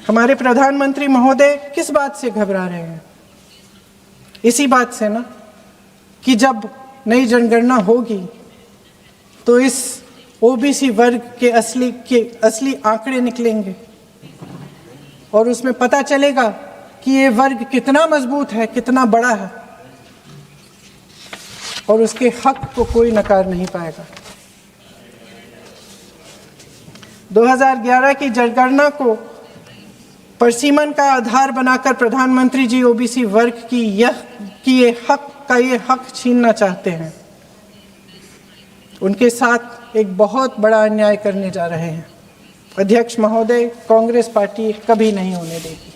हमारे प्रधानमंत्री महोदय किस बात से घबरा रहे हैं? इसी बात से ना कि जब नई जनगणना होगी तो इस ओबीसी वर्ग के असली आंकड़े निकलेंगे और उसमें पता चलेगा कि ये वर्ग कितना मजबूत है, कितना बड़ा है, और उसके हक को कोई नकार नहीं पाएगा। 2011 की जनगणना को परसीमन का आधार बनाकर प्रधानमंत्री जी ओबीसी वर्ग की ये हक छीनना चाहते हैं। उनके साथ एक बहुत बड़ा अन्याय करने जा रहे हैं। अध्यक्ष महोदय, कांग्रेस पार्टी कभी नहीं होने देगी।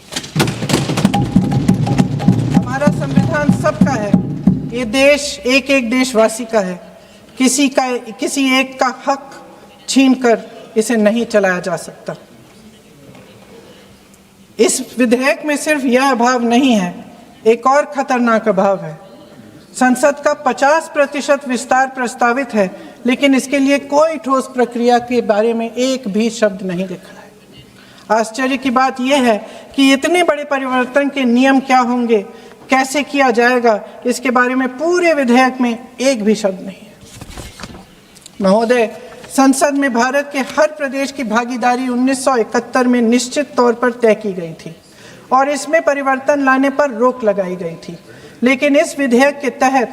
हमारा संविधान सबका है, ये देश एक एक देशवासी का है। किसी एक का हक छीनकर इसे नहीं चलाया जा सकता। इस विधेयक में सिर्फ यह अभाव नहीं है, एक और खतरनाक अभाव है। संसद का 50% विस्तार प्रस्तावित है, लेकिन इसके लिए कोई ठोस प्रक्रिया के बारे में एक भी शब्द नहीं लिखा है। आश्चर्य की बात यह है कि इतने बड़े परिवर्तन के नियम क्या होंगे, कैसे किया जाएगा, इसके बारे में पूरे विधेयक में एक भी शब्द नहीं है। महोदय, संसद में भारत के हर प्रदेश की भागीदारी 1971 में निश्चित तौर पर तय की गई थी और इसमें परिवर्तन लाने पर रोक लगाई गई थी, लेकिन इस विधेयक के तहत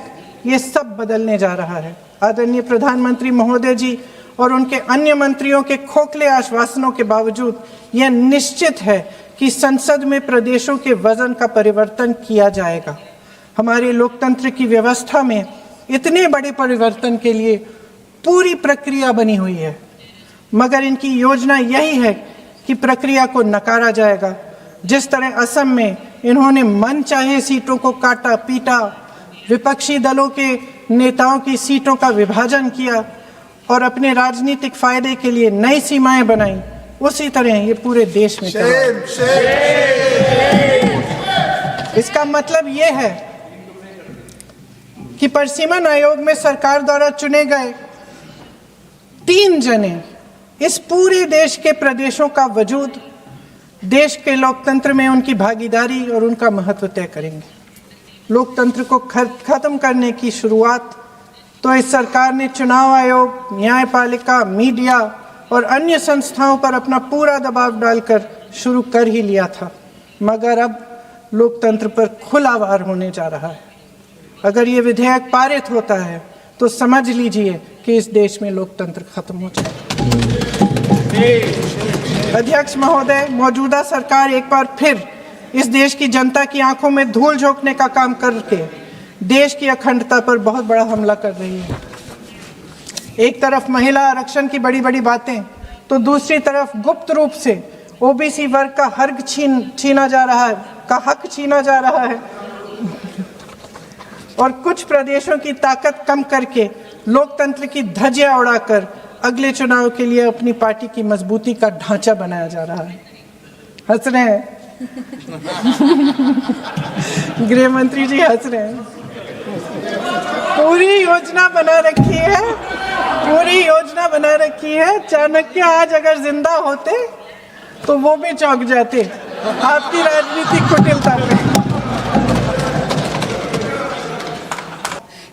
ये सब बदलने जा रहा है। आदरणीय प्रधानमंत्री महोदय जी और उनके अन्य मंत्रियों के खोखले आश्वासनों के बावजूद यह निश्चित है कि संसद में प्रदेशों के वजन का परिवर्तन किया जाएगा। हमारे लोकतंत्र की व्यवस्था में इतने बड़े परिवर्तन के लिए पूरी प्रक्रिया बनी हुई है, मगर इनकी योजना यही है कि प्रक्रिया को नकारा जाएगा। जिस तरह असम में इन्होंने मनचाहे सीटों को काटा पीटा, विपक्षी दलों के नेताओं की सीटों का विभाजन किया और अपने राजनीतिक फायदे के लिए नई सीमाएं बनाई, उसी तरह ये पूरे देश में इसका मतलब ये है कि परसीमन आयोग में सरकार द्वारा चुने गए 3 जने इस पूरे देश के प्रदेशों का वजूद, देश के लोकतंत्र में उनकी भागीदारी और उनका महत्व तय करेंगे। लोकतंत्र को खत्म करने की शुरुआत तो इस सरकार ने चुनाव आयोग, न्यायपालिका, मीडिया और अन्य संस्थाओं पर अपना पूरा दबाव डालकर शुरू कर ही लिया था, मगर अब लोकतंत्र पर खुला वार होने जा रहा है। अगर ये विधेयक पारित होता है तो समझ लीजिए कि इस देश में लोकतंत्र खत्म हो जाएगा। अध्यक्ष महोदय, मौजूदा सरकार एक बार फिर इस देश की जनता की आंखों में धूल झोंकने का काम करके देश की अखंडता पर बहुत बड़ा हमला कर रही है। एक तरफ महिला आरक्षण की बड़ी बड़ी बातें, तो दूसरी तरफ गुप्त रूप से ओबीसी वर्ग का हक छीना जा रहा है और कुछ प्रदेशों की ताकत कम करके लोकतंत्र की धज्जियां उड़ाकर अगले चुनाव के लिए अपनी पार्टी की मजबूती का ढांचा बनाया जा रहा है। हंस रहे हैं गृह मंत्री जी, हंस रहे हैं। पूरी योजना बना रखी है। चाणक्य आज अगर जिंदा होते तो वो भी चौंक जाते आपकी राजनीतिक कुटिलता पे।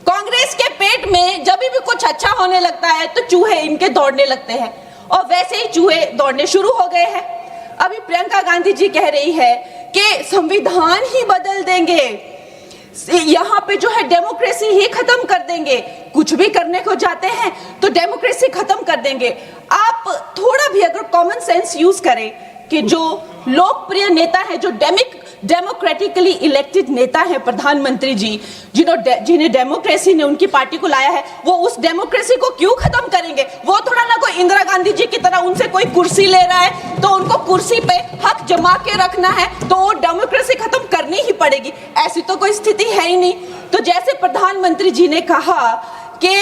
कांग्रेस के पेट में जब भी कुछ अच्छा होने लगता है तो चूहे इनके दौड़ने लगते हैं और वैसे ही चूहे दौड़ने शुरू हो गए हैं। अभी प्रियंका गांधी जी कह रही है कि संविधान ही बदल देंगे, यहाँ पे जो है डेमोक्रेसी ही खत्म कर देंगे। कुछ भी करने को जाते हैं तो डेमोक्रेसी खत्म कर देंगे। आप थोड़ा भी अगर कॉमन सेंस यूज करें कि जो लोकप्रिय नेता है, जो डेमोक्रेटिकली इलेक्टेड नेता है प्रधानमंत्री जी, जिन्हें डेमोक्रेसी ने उनकी पार्टी को लाया है, वो उस डेमोक्रेसी को क्यों खत्म करेंगे? वो थोड़ा ना कोई इंदिरा गांधी जी की तरह उनसे कोई कुर्सी ले रहा है तो उनको कुर्सी पे हक जमा के रखना है तो वो डेमोक्रेसी खत्म करनी ही पड़ेगी। ऐसी तो कोई स्थिति है ही नहीं। तो जैसे प्रधानमंत्री जी ने कहा कि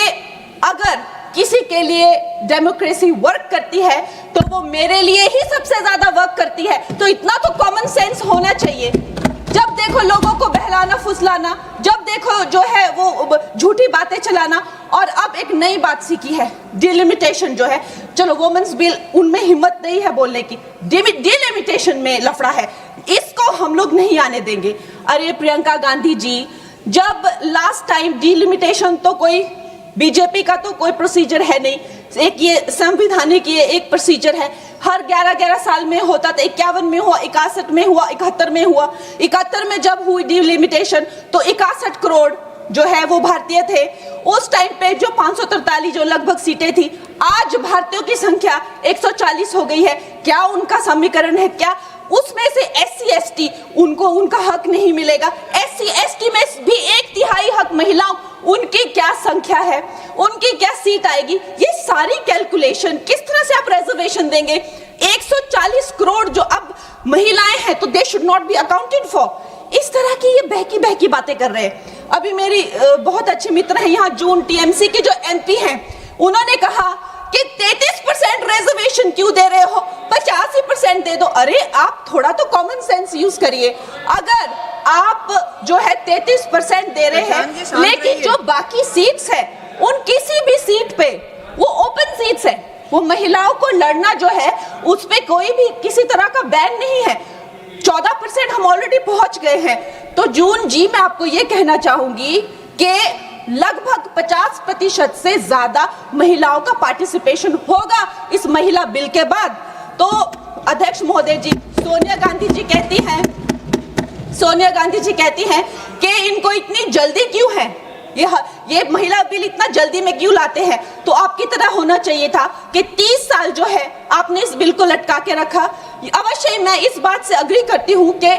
अगर किसी के लिए डेमोक्रेसी वर्क करती है तो वो मेरे लिए ही सबसे ज्यादा वर्क करती है, तो इतना तो कॉमन सेंस होना चाहिए। जब देखो लोगों को बहला फलाना फुसलाना, जब देखो जो है वो झूठी बातें चलाना। और अब एक नई बात सीखी है, डिलिमिटेशन जो है, चलो वुमेन्स बिल उनमें हिम्मत नहीं है बोलने की, डिलिमिटेशन में लफड़ा है, इसको हम लोग नहीं आने देंगे। अरे प्रियंका गांधी जी, जब लास्ट टाइम डिलिमिटेशन तो कोई बीजेपी का तो कोई प्रोसीजर है नहीं, एक ये संवैधानिक ये एक प्रोसीजर है, हर 11-11 साल में होता था, 51 में हुआ, 61 में हुआ, 71 में हुआ। 71 में जब हुई डिलिमिटेशन तो 61 करोड़ जो है वो भारतीय थे। उस टाइम पे जो 543 जो लगभग सीटें थी, आज भारतीयों की संख्या 140 हो गई है। क्या उनका समीकरण है क्या उसमें से SC ST उनको उनका हक नहीं मिलेगा? SC ST में भी 1/3 हक महिलाओं, उनकी क्या संख्या है, उनकी क्या सीट आएगी? ये सारी कैलकुलेशन किस तरह से आप रिजर्वेशन देंगे? 140 करोड़ जो अब महिलाएं हैं तो they should not be accounted for. इस तरह की ये बहकी बातें कर रहे हैं। अभी मेरी बहुत अच्छे मित्र हैं यहाँ जून TMC के जो MP हैं, उन्होंने कहा कि 33% रिजर्वेशन क्यों दे रहे हो, 85% दे दो। अरे आप थोड़ा तो कॉमन सेंस यूज करिए। अगर आप जो है 33% दे रहे हैं, लेकिन जो बाकी सीट्स है उन किसी भी सीट पे वो ओपन सीट्स है, वो महिलाओं को लड़ना जो है उस पे कोई भी किसी तरह का बैन नहीं है। 14% हम ऑलरेडी पहुंच गए हैं। तो जून जी, मैं आपको ये कहना चाहूंगी कि लगभग 50% से ज्यादा महिलाओं का पार्टिसिपेशन होगा इस महिला बिल के बाद। तो अध्यक्ष महोदय जी, सोनिया गांधी जी कहती हैं कि इनको इतनी जल्दी क्यों है, ये महिला बिल इतना जल्दी में क्यों लाते हैं? तो आपकी तरह होना चाहिए था कि 30 साल जो है आपने इस बिल को लटका के रखा। अवश्य मैं इस बात से अग्री करती हूँ कि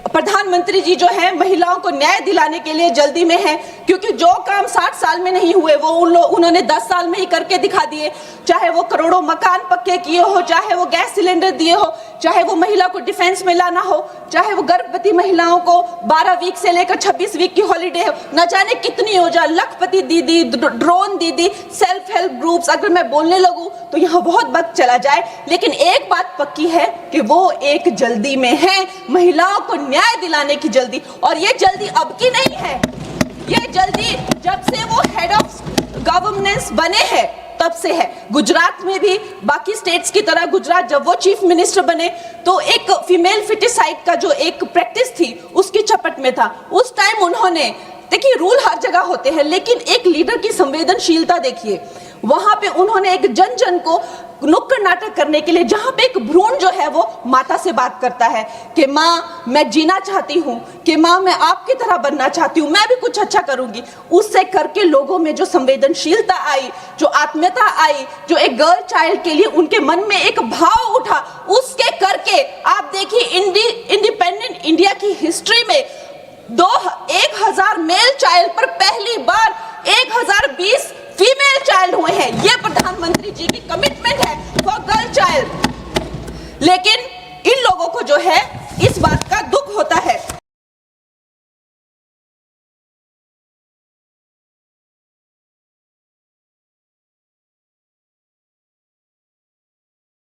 प्रधानमंत्री जी जो है महिलाओं को न्याय दिलाने के लिए जल्दी में है, क्योंकि जो काम 60 साल में नहीं हुए वो उन्होंने 10 साल में ही करके दिखा दिए। चाहे वो करोड़ों मकान पक्के किए हो, चाहे वो गैस सिलेंडर दिए हो, चाहे वो महिला को डिफेंस में लाना हो, चाहे वो गर्भवती महिलाओं को 12 वीक से लेकर 26 वीक की हॉलीडे हो, न जाने कितनी योजना, लखपति दीदी, ड्रोन दीदी, सेल्फ हेल्प ग्रुप्स, अगर मैं बोलने लगूं तो यहाँ बहुत वक्त चला जाए। लेकिन एक बात पक्की है कि वो एक जल्दी में है, महिलाओं को न्याय दिलाने की जल्दी। और ये जल्दी अब की नहीं है, ये जल्दी जब से वो हेड ऑफ गवर्नेंस बने हैं तब से है। गुजरात में भी बाकी स्टेट्स की तरह गुजरात जब वो चीफ मिनिस्टर बने तो एक फीमेल फिटिसाइड का जो एक प्रैक्टिस थी उसकी चपेट में था। उस टाइम उन्होंने, देखिए रूल हर जगह होते हैं, लेकिन एक लीडर की संवेदनशीलता देखिए, वहां पे उन्होंने एक जन को नुक्कड़ नाटक करने के लिए, जहां पे एक भ्रूण जो है वो माता से बात करता है कि माँ मैं जीना चाहती हूँ, कि माँ मैं आपकी तरह बनना चाहती हूँ, मैं भी कुछ अच्छा करूंगी, उससे करके लोगों में जो संवेदनशीलता आई, जो आत्मीयता आई, जो एक गर्ल चाइल्ड के लिए उनके मन में एक भाव उठा, उसके करके आप देखिए इंडिपेंडेंट इंडिया की हिस्ट्री में 1000 मेल चाइल्ड पर पहली बार 1020 फीमेल चाइल्ड हुए हैं। ये प्रधानमंत्री जी की कमिटमेंट है फॉर गर्ल चाइल्ड। लेकिन